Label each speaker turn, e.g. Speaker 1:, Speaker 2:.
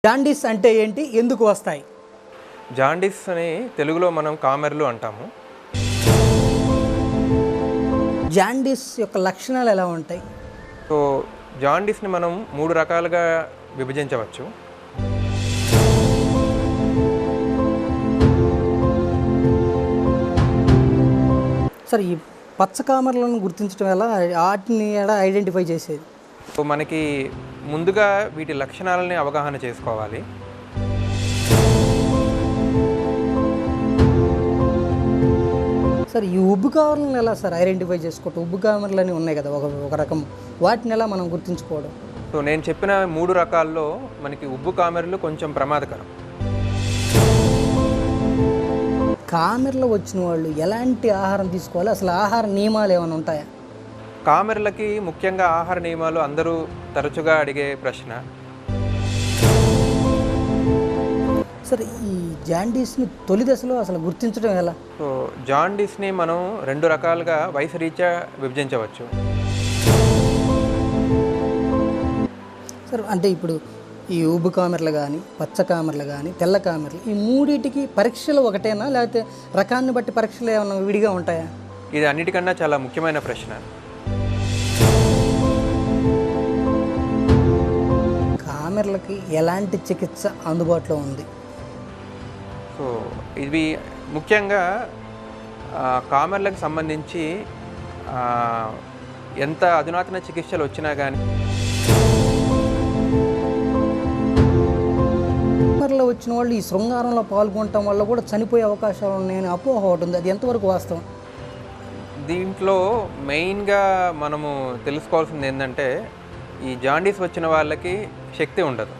Speaker 1: Jaundice అంటే ఏంటి? ఎందుకు వస్తాయి?
Speaker 2: జాండీస్ అని తెలుగులో మనం కామెర్లు అంటాము.
Speaker 1: జాండీస్ యొక్క లక్షణాలు ఎలా ఉంటాయి?
Speaker 2: సో జాండీస్ని మనం 3 రకాలుగా విభజించవచ్చు.
Speaker 1: సరే, ఈ పచ్చ కామెర్లను గుర్తించడం ఎలా? వాటిని ఎలా ఐడెంటిఫై చేసేది?
Speaker 2: సో మనకి ముందుగా వీటి లక్షణాలని అవగాహన చేసుకోవాలి.
Speaker 1: సరే, ఈ ఉబ్బు కామెర్లను ఎలా సార్ ఐడెంటిఫై చేసుకోవటం? ఉబ్బు కామెర్లు అని ఉన్నాయి కదా, ఒక రకం. వాటిని ఎలా మనం గుర్తించుకోవడం?
Speaker 2: సో నేను చెప్పిన 3 రకాల్లో మనకి ఉబ్బు కామెర్లు కొంచెం ప్రమాదకరం.
Speaker 1: కామెర్లు వచ్చిన వాళ్ళు ఎలాంటి ఆహారం తీసుకోవాలి? అసలు ఆహార నియమాలు ఏమైనా ఉంటాయా?
Speaker 2: కామెర్లకి ముఖ్యంగా ఆహార నియమాలు అందరూ తరచుగా అడిగే ప్రశ్న.
Speaker 1: సరే, ఈ జాండీస్ని తొలి దశలో అసలు గుర్తించడం ఎలా?
Speaker 2: సో జాండీస్ని మనం 2 రకాలుగా వయసు రీత్యా విభజించవచ్చు.
Speaker 1: సరే, అంటే ఇప్పుడు ఈ ఉబ్బు కామెర్లు కానీ, పచ్చ కామెర్లు కానీ, తెల్ల కామెర్లు, ఈ మూడింటికి పరీక్షలు ఒకటేనా, లేకపోతే రకాన్ని బట్టి పరీక్షలు ఏమైనా విడిగా ఉంటాయా?
Speaker 2: ఇది అన్నిటికన్నా చాలా ముఖ్యమైన ప్రశ్న.
Speaker 1: కామెర్లకి ఎలాంటి చికిత్స అందుబాటులో ఉంది?
Speaker 2: సో ఇవి ముఖ్యంగా కామెర్లకు సంబంధించి ఎంత అధునాతన చికిత్సలు వచ్చినా కానీ
Speaker 1: కామెర్లు వచ్చిన వాళ్ళు ఈ శృంగారంలో పాల్గొనటం వల్ల కూడా చనిపోయే అవకాశాలు ఉన్నాయని అపోహ ఒకటి ఉంది. అది ఎంతవరకు వాస్తవం?
Speaker 2: దీంట్లో మెయిన్గా మనము తెలుసుకోవాల్సింది ఏంటంటే, ఈ జాండీస్ వచ్చిన వాళ్ళకి శక్తి ఉండదు.